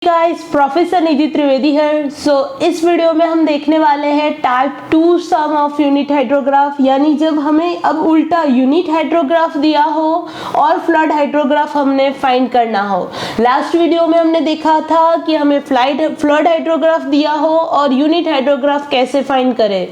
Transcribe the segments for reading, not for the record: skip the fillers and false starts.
Guys, professor निधि त्रिवेदी है। इस video में हम देखने वाले हैं type 2 sum of unit hydrograph, यानी जब हमें अब उल्टा यूनिट हाइड्रोग्राफ दिया हो और फ्लड हाइड्रोग्राफ हमने फाइंड करना हो। लास्ट वीडियो में हमने देखा था कि हमें फ्लड हाइड्रोग्राफ दिया हो और यूनिट हाइड्रोग्राफ कैसे फाइंड करें।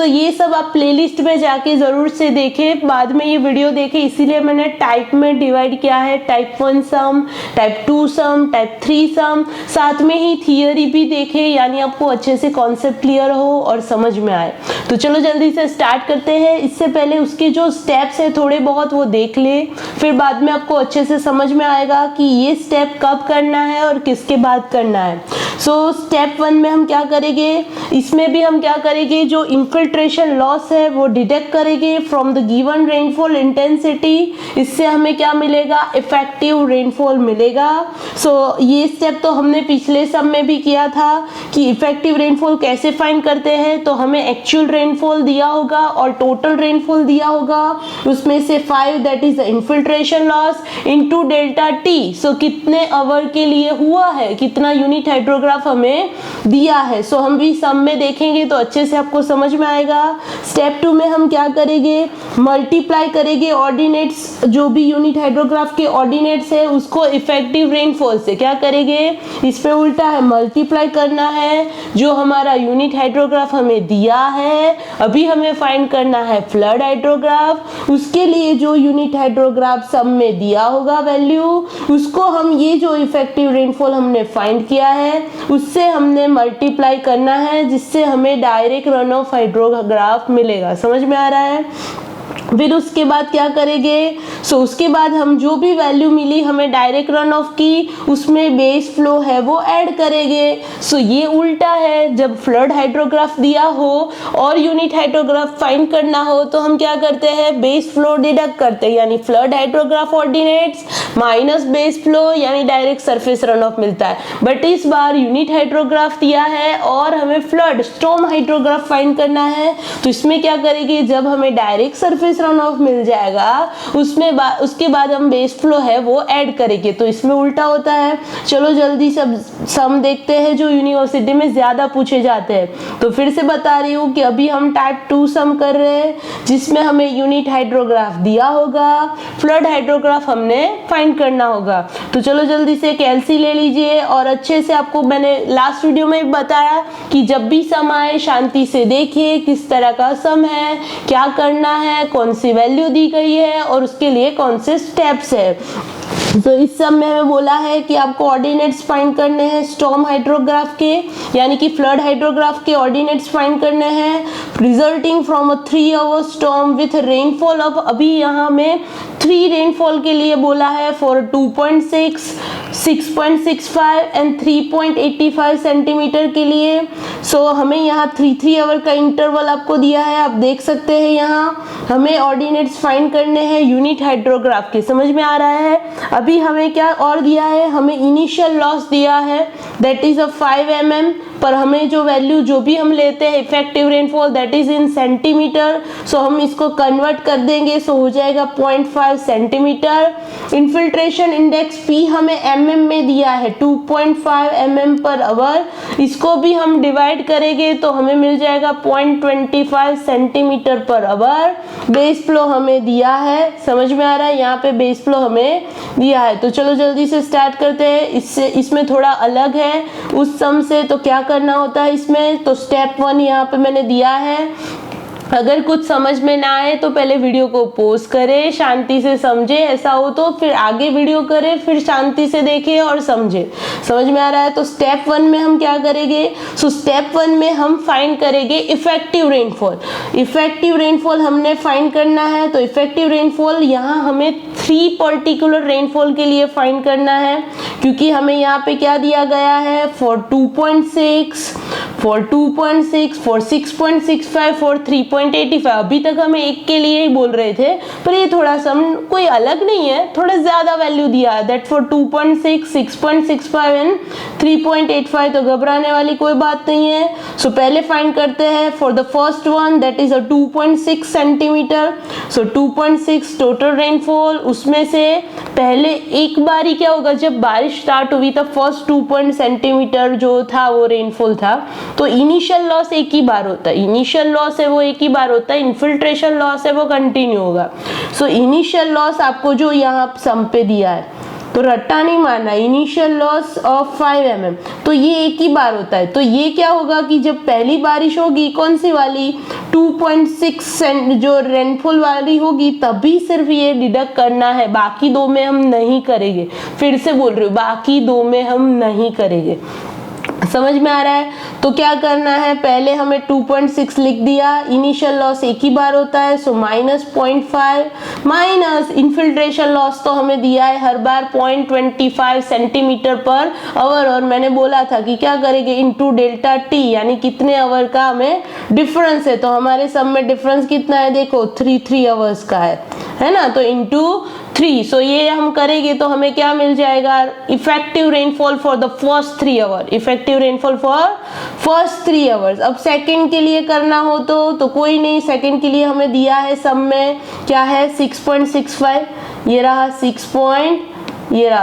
ये सब आप प्लेलिस्ट में जाके जरूर से देखें, बाद में ये वीडियो देखें। इसीलिए मैंने टाइप में डिवाइड किया है, टाइप 1 सम, टाइप 2 सम, टाइप 3 सम, साथ में ही थियरी भी देखें, यानी आपको अच्छे से कॉन्सेप्ट क्लियर हो और समझ में आए। तो चलो जल्दी से स्टार्ट करते हैं। इससे पहले उसके जो स्टेप्स है थोड़े बहुत वो देख ले, फिर बाद में आपको अच्छे से समझ में आएगा कि ये स्टेप कब करना है और किसके बाद करना है। स्टेप 1 में हम क्या करेंगे, इसमें भी हम क्या करेंगे, जो इन्फिल्ट्रेशन लॉस है वो डिटेक्ट करेंगे from the given rainfall intensity. इससे हमें क्या मिलेगा, इफेक्टिव रेनफॉल मिलेगा। ये स्टेप तो हमने पिछले सब में भी किया था कि इफेक्टिव रेनफॉल कैसे फाइंड करते हैं। तो हमें एक्चुअल रेनफॉल दिया होगा और टोटल रेनफॉल दिया होगा, उसमें से 5 that is the infiltration loss into delta T. कितने आवर के लिए हुआ है, कितना यूनिट हाइड्रोग्राफ हमें दिया है। हम भी सम में देखेंगे तो अच्छे से आपको समझ में आएगा। स्टेप 2 में हम क्या करेंगे, मल्टीप्लाई करेंगे ऑर्डिनेट्स, जो भी यूनिट हाइड्रोग्राफ के ऑर्डिनेट्स है उसको इफेक्टिव रेनफॉल से क्या करेंगे, इस पे उल्टा है, मल्टीप्लाई करना है जो हमारा यूनिट हाइड्रोग्राफ हमें दिया है। अभी हमें फाइंड करना है फ्लड हाइड्रोग्राफ, उसके लिए जो यूनिट हाइड्रोग्राफ सम में दिया होगा वैल्यू, उसको हम ये जो इफेक्टिव रेनफॉल हमने फाइंड किया है उससे हमने मल्टीप्लाई करना है, जिससे हमें डायरेक्ट रन ऑफ हाइड्रोग्राफ मिलेगा। समझ में आ रहा है। फिर उसके बाद क्या करेंगे, उसके बाद हम जो भी वैल्यू मिली हमें डायरेक्ट रन ऑफ की, उसमें बेस फ्लो है वो ऐड करेंगे। ये उल्टा है, जब फ्लड हाइड्रोग्राफ दिया हो और यूनिट हाइड्रोग्राफ फाइंड करना हो तो हम क्या करते हैं, बेस फ्लो डिडक्ट करते हैं, यानी flood hydrograph ordinates minus base flow, यानी डायरेक्ट सरफेस रन ऑफ मिलता है। बट इस बार यूनिट हाइड्रोग्राफ दिया है और हमें फ्लड स्टॉर्म हाइड्रोग्राफ फाइंड करना है, तो इसमें क्या करेंगे, जब हमें डायरेक्ट सरफेस रन ऑफ मिल जाएगा उसके बाद हम बेस फ्लो है वो ऐड करेंगे, तो इसमें उल्टा होता है। चलो जल्दी सब सम देखते हैं जो यूनिवर्सिटी में ज्यादा पूछे जाते हैं। तो फिर से बता रही हूँ कि अभी हम टाइप 2 सम कर रहे हैं, जिसमें हमें यूनिट हाइड्रोग्राफ दिया होगा, फ्लड हाइड्रोग्राफ हमने फाइंड करना होगा। तो चलो जल्दी से कैलसी ले लीजिए, और अच्छे से आपको मैंने लास्ट वीडियो में बताया कि जब भी सम आए शांति से देखिए किस तरह का सम है, क्या करना है, कौन सी वैल्यू दी गई है और उसके लिए कौन से स्टेप्स है। इस सब में हमें बोला है कि आपको ऑर्डिनेट्स फाइंड करने हैं स्टॉर्म हाइड्रोग्राफ के, यानी कि फ्लड हाइड्रोग्राफ के ऑर्डिनेट्स फाइंड करने हैं resulting from a 3 hour storm with rainfall of, अभी यहाँ में 3 रेनफॉल के लिए बोला है, फॉर 2.6, 6.65 एंड 3.85 सेंटीमीटर के लिए। हमें यहाँ 3 आवर का इंटरवल आपको दिया है, आप देख सकते हैं। यहाँ हमें ऑर्डिनेट्स फाइंड करने हैं यूनिट हाइड्रोग्राफ के, समझ में आ रहा है। अभी हमें क्या और दिया है, हमें इनिशियल लॉस दिया है दैट इज 5 mm, पर हमें जो वैल्यू जो भी हम लेते हैं effective rainfall that is in centimetre, हम इसको कन्वर्ट कर देंगे, हो जाएगा 0.5 सेंटीमीटर। इन्फिल्ट्रेशन इंडेक्स P हमें mm में दिया है 2.5 mm पर आवर, इसको भी हम डिवाइड करेंगे तो हमें मिल जाएगा 0.25 centimetre per hour. Base flow हमें दिया है, समझ में आ रहा है, यहाँ पे बेस फ्लो हमें दिया है। तो चलो जल्दी से स्टार्ट करते हैं। इसमें थोड़ा अलग है उस सम से, तो क्या करना होता है इसमें, तो स्टेप 1 यहाँ पे मैंने दिया है। अगर कुछ समझ में ना आए तो पहले वीडियो को पॉज करें, शांति से समझे, ऐसा हो तो फिर आगे वीडियो करें, फिर शांति से देखें और समझे। समझ में आ रहा है। तो स्टेप 1 में हम क्या करेंगे, स्टेप 1 में हम फाइंड करेंगे इफेक्टिव रेनफॉल। इफेक्टिव रेनफॉल हमने फाइंड करना है, तो इफेक्टिव रेनफॉल यहाँ हमें 3 पर्टिकुलर रेनफॉल के लिए फाइंड करना है, क्योंकि हमें यहाँ पे क्या दिया गया है, फॉर 2.6, फॉर 2.6, फॉर 6.65, फॉर 3.85। अभी तक हमें एक के लिए ही बोल रहे थे, पर ये थोड़ा सम कोई अलग नहीं है, थोड़ा ज्यादा वैल्यू दिया है, दैट फॉर 2.6, 6.65 एंड 3.85। तो घबराने वाली कोई बात नहीं है। पहले फाइंड करते हैं for the first one that is 2.6 centimetre. 2.6 total rainfall, उसमें से पहले एक बार ही क्या होगा, जब बारिश स्टार्ट हुई तब फर्स्ट 2 सेंटीमीटर जो था वो रेनफॉल था, तो इनिशियल लॉस एक ही बार होता है, इनिशियल लॉस है वो एक ही बार होता है, इन्फिल्ट्रेशन लॉस है वो कंटिन्यू होगा। सो इनिशियल लॉस आपको जो यहाँ सम पे दिया है, तो रट्टा नहीं मारना, इनिशियल लॉस ऑफ 5 mm, तो ये एक ही बार होता है। तो ये क्या होगा कि जब पहली बारिश होगी कौन सी वाली 2.6 जो रेनफॉल वाली होगी तभी सिर्फ ये डिडक्ट करना है, बाकी दो में हम नहीं करेंगे। फिर से बोल रही हूँ, बाकी दो में हम नहीं करेंगे। समझ में आ रहा है? तो क्या करना है, पहले हमें 2.6 लिख दिया, इनिशियल लॉस एक ही बार होता है, सो -0.5 माइनस इन्फिल्ट्रेशन लॉस तो हमें दिया है हर बार 0.25 सेंटीमीटर पर आवर, और मैंने बोला था कि क्या करेंगे इनटू डेल्टा टी, यानी कितने आवर का हमें डिफरेंस है। तो हमारे सब में डिफरेंस कितना है, देखो 3 आवर्स का है ना, तो इनटू 3। सो ये हम करेंगे तो हमें क्या मिल जाएगा, effective rainfall for the first 3 hour, effective rainfall for first 3 hours. अब सेकंड के लिए करना हो तो कोई नहीं, सेकंड के लिए हमें दिया है सब में क्या है 6.65, ये रहा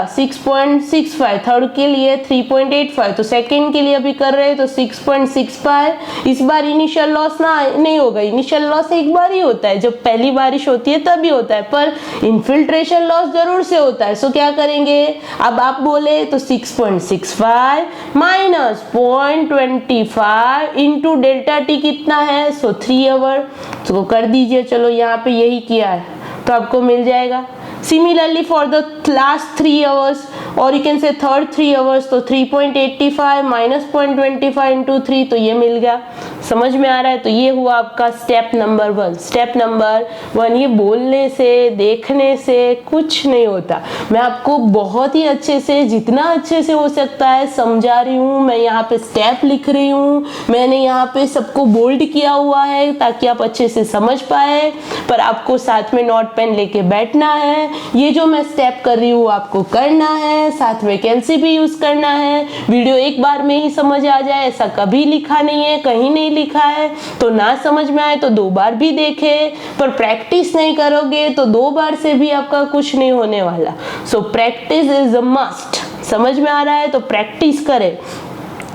6.65, थर्ड के लिए 3.85, तो सेकंड के लिए अभी कर रहे हैं तो 6.65। इस बार इनिशियल लॉस ना नहीं होगा, इनिशियल लॉस एक बार ही होता है, जब पहली बारिश होती है तभी होता है, पर इन्फिल्ट्रेशन लॉस जरूर से होता है। सो क्या करेंगे, अब आप बोले तो 6.65 माइनस 0.25 इंटू डेल्टा टी कितना है, सो 3 आवर, तो कर दीजिए। चलो यहाँ पे यही किया है तो आपको मिल जाएगा। Similarly for the last 3 hours or you can say third 3 hours, तो 3.85 minus 0.25 into 3, तो ये मिल गया। समझ में आ रहा है? तो ये हुआ आपका स्टेप नंबर 1। स्टेप नंबर 1, ये बोलने से देखने से कुछ नहीं होता, मैं आपको बहुत ही अच्छे से, जितना अच्छे से हो सकता है समझा रही हूँ। मैं यहाँ पे स्टेप लिख रही हूँ, मैंने यहाँ पे सबको बोल्ड किया हुआ है ताकि आप अच्छे से समझ पाए, पर आपको साथ में नोट पेन लेके बैठना है। ये जो मैं स्टेप कर रही हूँ आपको करना है, साथ में कैलसी भी यूज करना है। वीडियो एक बार में ही समझ आ जाए ऐसा कभी लिखा नहीं है, कहीं नहीं लिखा है, तो ना समझ में आए तो 2 बार भी देखे, पर प्रैक्टिस नहीं करोगे तो 2 बार से भी आपका कुछ नहीं होने वाला। So practice is a must. समझ में आ रहा है? तो प्रैक्टिस करें।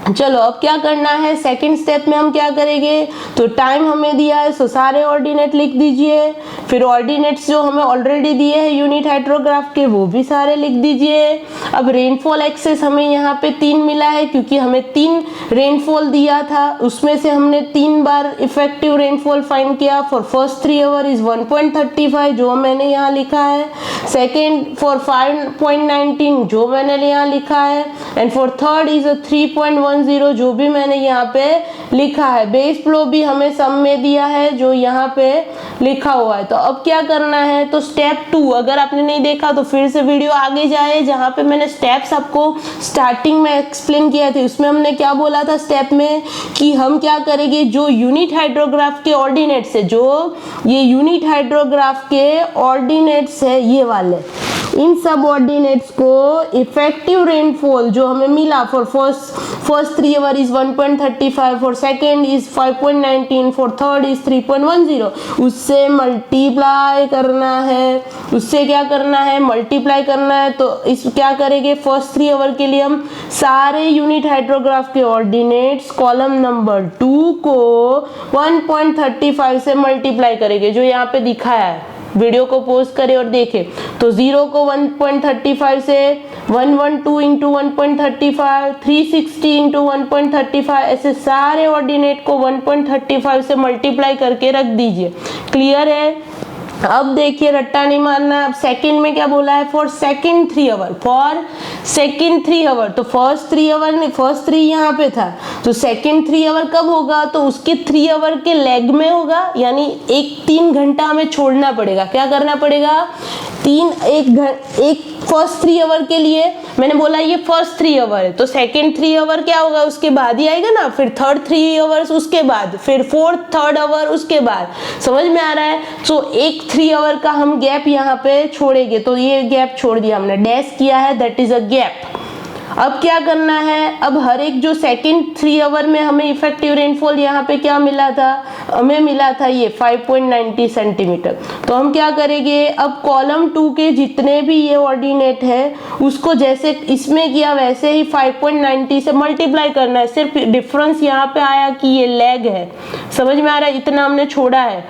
चलो अब क्या करना है, सेकंड स्टेप में हम क्या करेंगे, तो टाइम हमें दिया है सो सारे ऑर्डिनेट लिख दीजिए, फिर ऑर्डिनेट्स जो हमें ऑलरेडी दिए हैं यूनिट हाइड्रोग्राफ के वो भी सारे लिख दीजिए। अब रेनफॉल एक्सेस हमें यहाँ पे 3 मिला है क्योंकि हमें 3 रेनफॉल दिया था, उसमें से हमने 3 बार इफेक्टिव रेनफॉल फाइंड किया। फॉर फर्स्ट 3 आवर इज 1.35 जो मैंने यहाँ लिखा है, सेकेंड फॉर 5.19 जो मैंने यहाँ लिखा है, एंड फॉर थर्ड इज 3.10 जो भी मैंने यहाँ पे लिखा है। बेस फ्लो भी हमें सम में दिया है जो यहाँ पे लिखा हुआ है। तो अब क्या करना है, तो स्टेप 2 अगर आपने नहीं देखा तो फिर से वीडियो आगे जाए, जहाँ पे मैंने स्टेप्स आपको स्टार्टिंग में एक्सप्लेन किया थे। उसमें हमने क्या बोला था स्टेप में कि हम क्या करेंगे, जो यूनिट हाइड्रोग्राफ के ऑर्डिनेट्स है, जो ये यूनिट हाइड्रोग्राफ के ऑर्डिनेट्स है ये वाले, इन सब ऑर्डिनेट्स को इफेक्टिव रेनफॉल जो हमें मिला for first 3 our is 1.35, for second is 5.19, for third is 3.10, उससे मल्टीप्लाई करना है। उससे क्या करना है, मल्टीप्लाई करना है। तो इस क्या करेंगे, फर्स्ट 3 आवर के लिए हम सारे यूनिट हाइड्रोग्राफ के ऑर्डिनेट्स कॉलम नंबर 2 को 1.35 से मल्टीप्लाई करेंगे, जो यहाँ पे दिखाया है। वीडियो को पॉज करें और देखें, तो 0 को 1.35 से 112 इंटू 1.35, 360 इंटू 1.35, ऐसे सारे ऑर्डिनेट को 1.35 से मल्टीप्लाई करके रख दीजिए। क्लियर है? अब देखिए रट्टा नहीं मारना। अब सेकंड में क्या बोला है, for second 3 hour, for second 3 hour, तो फर्स्ट 3 आवर नहीं, फर्स्ट 3 यहाँ पे था, तो सेकंड 3 आवर कब होगा, तो उसके 3 आवर के लेग में होगा, यानी 3 घंटा हमें छोड़ना पड़ेगा। क्या करना पड़ेगा, एक फर्स्ट 3 आवर के लिए मैंने बोला ये फर्स्ट 3 आवर है, तो सेकंड 3 आवर क्या होगा उसके बाद ही आएगा ना, फिर थर्ड 3 आवर्स उसके बाद, फिर फोर्थ थर्ड आवर उसके बाद। समझ में आ रहा है? तो एक 3 आवर का हम गैप यहाँ पे छोड़ेंगे, तो ये गैप छोड़ दिया हमने, डैश किया है, दैट इज अ गैप। अब क्या करना है, अब हर एक जो सेकंड 3 आवर में हमें इफेक्टिव रेनफॉल यहाँ पे क्या मिला था, हमें मिला था ये 5.90 सेंटीमीटर। तो हम क्या करेंगे, अब कॉलम 2 के जितने भी ये ऑर्डिनेट है उसको जैसे इसमें किया वैसे ही 5.90 से मल्टीप्लाई करना है। सिर्फ डिफरेंस यहाँ पे आया कि ये लैग है, समझ में आ रहा है, इतना हमने छोड़ा है।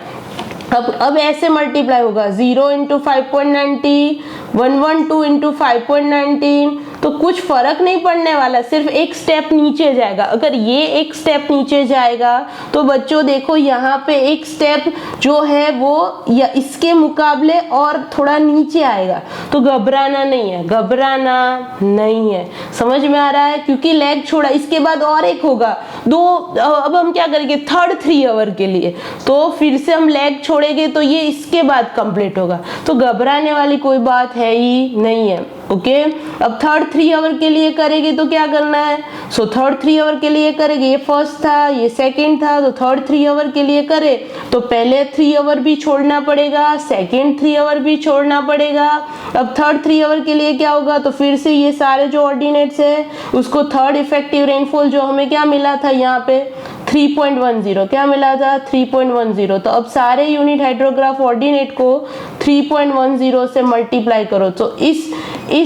अब ऐसे मल्टीप्लाई होगा 0 इंटू 5.90, 112 इंटू 5.90, तो कुछ फर्क नहीं पड़ने वाला, सिर्फ एक स्टेप नीचे जाएगा। अगर ये एक स्टेप नीचे जाएगा तो बच्चों देखो यहाँ पे एक स्टेप जो है वो या इसके मुकाबले और थोड़ा नीचे आएगा, तो घबराना नहीं है, घबराना नहीं है, समझ में आ रहा है, क्योंकि लेग छोड़ा। इसके बाद और एक होगा दो, अब हम क्या करेंगे थर्ड 3 आवर के लिए, तो फिर से हम लेग छोड़ेंगे तो ये इसके बाद कंप्लीट होगा, तो घबराने वाली कोई बात है ही नहीं है। ओके अब थर्ड 3 आवर के लिए करेंगे तो क्या करना है, सो थर्ड 3 आवर के लिए करेंगे, ये फर्स्ट था ये सेकंड था, तो थर्ड 3 आवर के लिए करें तो पहले 3 आवर भी छोड़ना पड़ेगा, सेकंड 3 आवर भी छोड़ना पड़ेगा। अब थर्ड 3 आवर के लिए क्या होगा, तो फिर से ये सारे जो ऑर्डिनेट्स है उसको थर्ड इफेक्टिव रेनफॉल जो हमें क्या मिला था यहाँ पे 3.10, क्या मिला था 3.10। तो अब सारे यूनिट हाइड्रोग्राफ ऑर्डिनेट को 3.10 से मल्टीप्लाई करो, तो इस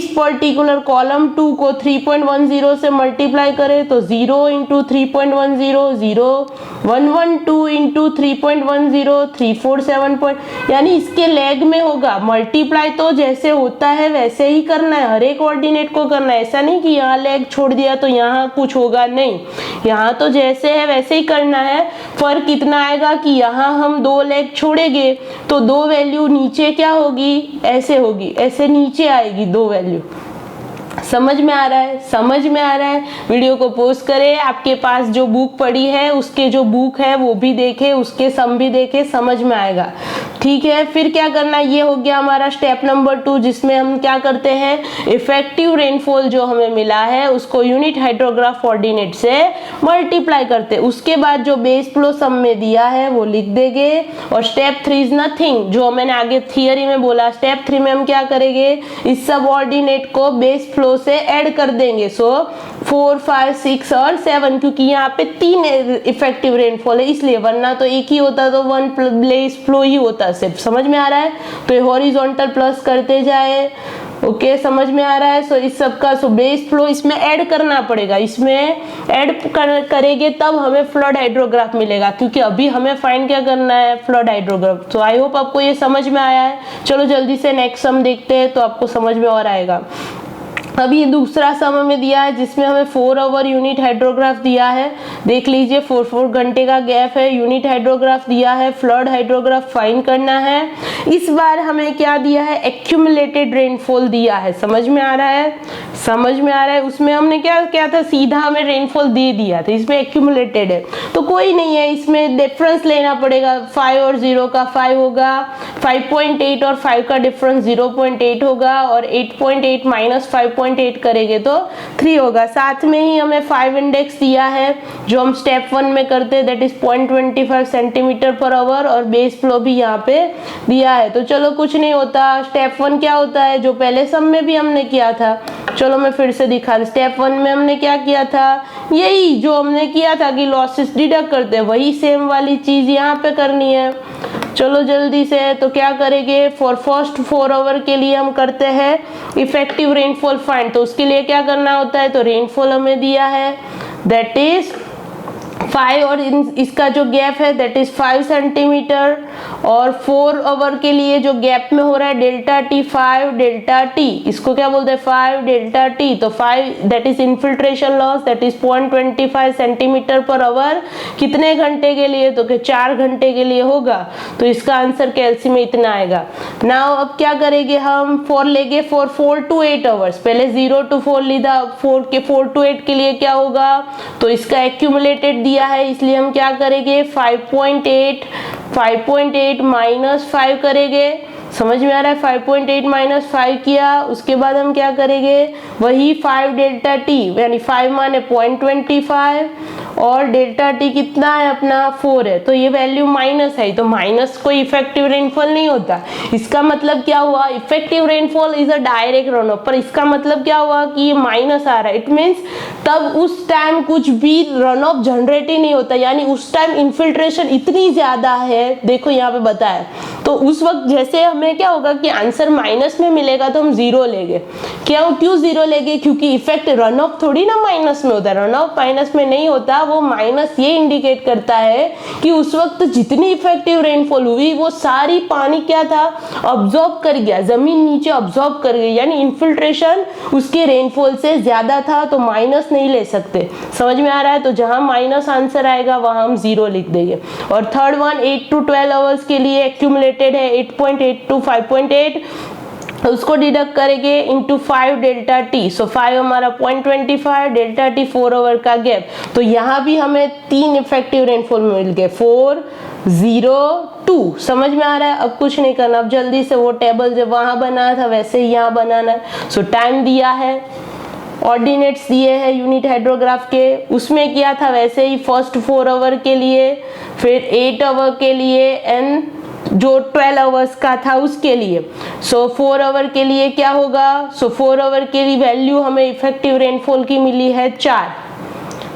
पर्टिकुलर कॉलम 2 को 3.10 से मल्टीप्लाई करें तो 0 इंटू 3.10 0, 112 इंटू 3.10 347 यानी इसके लेग में होगा। मल्टीप्लाई तो जैसे होता है वैसे ही करना है, हर एक ऑर्डिनेट को करना है, ऐसा नहीं कि यहाँ लेग छोड़ दिया तो यहाँ कुछ होगा, नहीं, यहाँ तो जैसे है वैसे ही करना है। फर्क कितना आएगा कि यहाँ हम 2 लेग छोड़ेंगे तो 2 वैल्यू नीचे क्या होगी, ऐसे होगी, ऐसे नीचे आएगी 2 वैल्यू। समझ में आ रहा है, समझ में आ रहा है। वीडियो को पोस्ट करें, आपके पास जो बुक पड़ी है उसके जो बुक है वो भी देखे, उसके सम भी देखे, समझ में आएगा, ठीक है। फिर क्या करना है, ये हो गया हमारा स्टेप नंबर 2 जिसमें हम क्या करते हैं, इफेक्टिव रेनफॉल जो हमें मिला है उसको यूनिट हाइड्रोग्राफ ऑर्डिनेट से मल्टीप्लाई करते हैं। उसके बाद जो बेस फ्लो सम में दिया है वो लिख देंगे। और स्टेप 3 इज नथिंग, जो मैंने आगे थियरी में बोला, स्टेप 3 में हम क्या करेंगे, इस सब ऑर्डिनेट को बेस फ्लो से ऐड कर देंगे। सो 4, 5, 6 और 7, क्योंकि यहाँ पे 3 इफेक्टिव रेनफॉल है इसलिए, वरना तो एक ही होता तो 1 बेस फ्लो ही होता सिर्फ। समझ में आ रहा है, तो ये हॉरिजॉन्टल प्लस करते जाए। ओके समझ में आ रहा है। सो इस सब का बेस फ्लो इसमें ऐड करना पड़ेगा, इसमें ऐड करेंगे तब हमें फ्लड हाइड्रोग्राफ मिलेगा, क्योंकि अभी हमें फाइंड क्या करना है, फ्लड हाइड्रोग्राफ। तो आई होप आपको ये समझ में आया है। चलो जल्दी से नेक्स्ट सम देखते हैं तो आपको समझ में और आएगा। अब ये दूसरा सम हमें दिया है जिसमें हमें 4 आवर यूनिट हाइड्रोग्राफ दिया है, देख लीजिए 4 घंटे का गैप है, यूनिट हाइड्रोग्राफ दिया है, फ्लड हाइड्रोग्राफ फाइंड करना है। इस बार हमें क्या दिया है, एक्यूमुलेटेड रेनफॉल दिया है। समझ में आ रहा है, समझ में आ रहा है। उसमें हमने क्या किया था, सीधा हमें रेनफॉल दे दिया था, इसमें एक्यूमुलेटेड है तो कोई नहीं है, इसमें डिफरेंस लेना पड़ेगा। 5 और 0 का 5 होगा, 5.8 और 5 का डिफरेंस 0.8 होगा, और 8.8 माइनस 5.8 करेंगे तो 3 होगा। साथ में ही हमें 5 इंडेक्स दिया है जो हम स्टेप 1 में करते हैं, that is 0.25 centimetre per hour, और बेस फ्लो भी यहाँ पे दिया है। तो चलो कुछ नहीं होता, स्टेप 1 क्या होता है जो पहले सम में भी हमने किया था, चलो मैं फिर से दिखा दूं। स्टेप 1 में हमने क्या किया था, यही जो हमने किया था कि लॉसेस डिडक्ट करते हैं, वही सेम वाली चीज यहाँ पे करनी है। चलो जल्दी से, तो क्या करेंगे, फॉर फर्स्ट 4 आवर के लिए हम करते हैं इफेक्टिव रेनफॉल फाइंड। तो उसके लिए क्या करना होता है, तो रेनफॉल हमें दिया है दैट इज 5, और इसका जो गैप है दैट इज 5 सेंटीमीटर, और 4 आवर के लिए जो गैप में हो रहा है डेल्टा टी, 5 डेल्टा टी, इसको क्या बोलते हैं 5 डेल्टा टी। तो 5 that is infiltration loss that is 0.25 centimetre per hour, कितने घंटे के लिए, तो 4 घंटे के लिए होगा। तो इसका आंसर कैल्सी में इतना आएगा। नाउ अब क्या करेंगे, हम 4 लेंगे फॉर 4 to 8 आवर्स, पहले 0 to 4 लीधा, 4 to 8 के लिए क्या होगा, तो इसका एक्यूमुलेटेड दिया है इसलिए हम क्या करेंगे 5.8 माइनस 5 करेंगे समझ में आ रहा है। 5.8 माइनस 5 किया, उसके बाद हम क्या करेंगे, वही 5 डेल्टा टी, यानी 5 माने 0.25 और डेल्टा टी कितना है अपना 4 है, तो ये वैल्यू माइनस है, तो माइनस कोई इफेक्टिव रेनफॉल नहीं होता। इसका मतलब क्या हुआ, effective rainfall is a direct run of, पर इसका मतलब क्या हुआ कि ये माइनस आ रहा है, इट मीन्स तब उस टाइम कुछ भी रन ऑफ जनरेट ही नहीं होता, यानी उस टाइम इन्फिल्ट्रेशन इतनी ज्यादा है, देखो यहाँ पे बताया। तो उस वक्त जैसे हमें क्या होगा कि आंसर माइनस में मिलेगा तो हम जीरो लेंगे। क्यों जीरो लेंगे, क्योंकि इफेक्ट रन ऑफ थोड़ी ना माइनस में होता है, रन ऑफ माइनस में नहीं होता, वो माइनस ये इंडिकेट करता है कि उस वक्त जितनी इफेक्टिव रेनफॉल हुई वो सारी पानी क्या था, ऑब्जॉर्ब कर गया, जमीन नीचे ऑब्जॉर्ब कर गई, यानी इन्फिल्ट्रेशन उसके रेनफॉल से ज्यादा था, तो माइनस नहीं ले सकते। समझ में आ रहा है। तो जहां माइनस आंसर आएगा वहां हम जीरो लिख देंगे। और थर्ड वन 8 to 12 आवर्स के लिए एक्यूमुलेटेड है 8.8 to 5.8, उसको डिडक्ट करेंगे इंटू 5 डेल्टा टी, सो 5 हमारा 0.25, डेल्टा टी 4 आवर का गैप, तो यहाँ भी हमें 3 इफेक्टिव रेनफॉल मिल गए 4, 0, 2। समझ में आ रहा है। अब कुछ नहीं करना, अब जल्दी से वो टेबल जब वहां बनाया था वैसे ही यहाँ बनाना है। सो टाइम दिया है, ऑर्डिनेट्स दिए हैं यूनिट हाइड्रोग्राफ के, उसमें किया था वैसे ही फर्स्ट 4 आवर के लिए, फिर 8 आवर के लिए एंड जो 12 आवर्स का था उसके लिए। सो 4 आवर के लिए क्या होगा, सो 4 आवर के लिए वैल्यू हमें इफेक्टिव रेनफॉल की मिली है 4,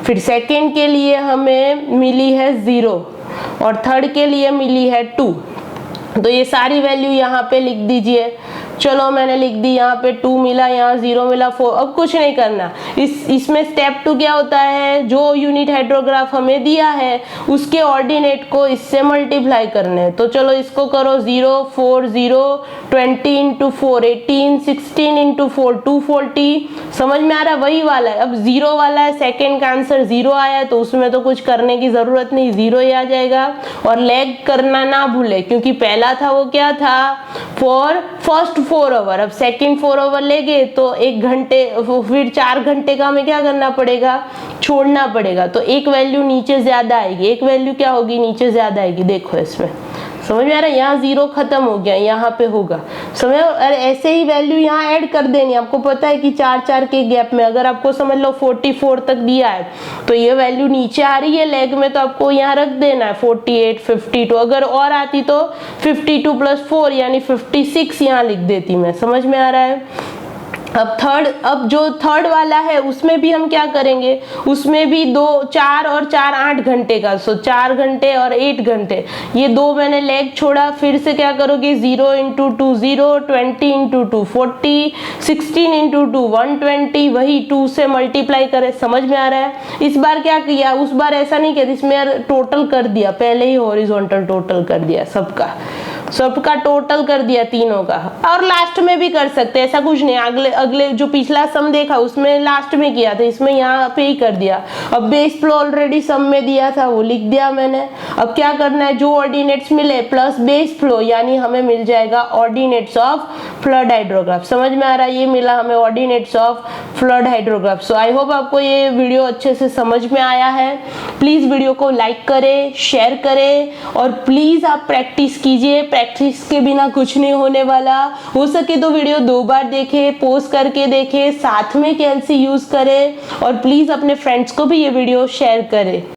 फिर सेकेंड के लिए हमें मिली है 0 और थर्ड के लिए मिली है 2। तो ये सारी वैल्यू यहाँ पे लिख दीजिए। चलो मैंने लिख दी, यहाँ पे 2 मिला, यहाँ 0 मिला, 4। अब कुछ नहीं करना, इसमें स्टेप 2 क्या होता है, जो यूनिट हाइड्रोग्राफ हमें दिया है उसके ऑर्डिनेट को इससे मल्टीप्लाई करने हैं। तो चलो इसको करो 0, 4, 0, 20 इंटू 4 18, 16 इंटू 4 240। समझ में आ रहा है, वही वाला है। अब 0 वाला है, सेकेंड का आंसर 0 आया है, तो उसमें तो कुछ करने की जरूरत नहीं, 0 ही आ जाएगा। और लैग करना ना भूले, क्योंकि पहला था वो क्या था, फॉर फर्स्ट 4 आवर, अब सेकेंड 4 आवर लेंगे तो 1 घंटे, फिर 4 घंटे का हमें क्या करना पड़ेगा, छोड़ना पड़ेगा, तो एक वैल्यू नीचे ज्यादा आएगी, एक वैल्यू क्या होगी, नीचे ज्यादा आएगी। देखो इसमें समझ में आ रहा है, यहाँ 0 खत्म हो गया, यहाँ पे होगा समझ। अरे ऐसे ही वैल्यू यहाँ ऐड कर देनी, आपको पता है कि 4 के गैप में अगर आपको समझ लो 44 तक दिया है तो ये वैल्यू नीचे आ रही है लेग में, तो आपको यहाँ रख देना है 48, 52। अगर और आती तो 52 + 4 यानी 56 यहाँ लिख देती मैं। समझ में आ रहा है। अब जो थर्ड वाला है उसमें भी हम क्या करेंगे, उसमें भी 2, 4 और 4 8 घंटे का, सो 4 घंटे और 8 घंटे, ये 2 मैंने लेग छोड़ा, फिर से क्या करोगे 0 इंटू 2 0, 20 इंटू 2 40, 16 इंटू 2 120, वही 2 से मल्टीप्लाई करें। समझ में आ रहा है। इस बार क्या किया, उस बार ऐसा नहीं किया, इसमें टोटल कर दिया, पहले ही हॉरिजॉन्टल टोटल कर दिया, सबका टोटल कर दिया तीनों का। और लास्ट में भी कर सकते हैं, ऐसा कुछ नहीं, अगले जो पिछला सम देखा उसमें लास्ट में किया था, इसमें यहाँ पे ही कर दिया। अब बेस फ्लो ऑलरेडी सम में दिया था, वो लिख दिया मैंने। अब क्या करना है, जो ऑर्डिनेट्स मिले प्लस बेस फ्लो, यानी हमें मिल जाएगा ऑर्डिनेट्स ऑफ फ्लड हाइड्रोग्राफ। समझ में आ रहा है, ये मिला हमें ordinates of flood hydrograph. So I hope आपको ये वीडियो अच्छे से समझ में आया है। प्लीज वीडियो को लाइक करें, शेयर करें और प्लीज आप प्रैक्टिस कीजिए, प्रैक्टिस के बिना कुछ नहीं होने वाला। हो सके तो वीडियो 2 बार देखें, पॉज करके देखें, साथ में केएलसी यूज करें और प्लीज अपने फ्रेंड्स को भी ये वीडियो शेयर करें।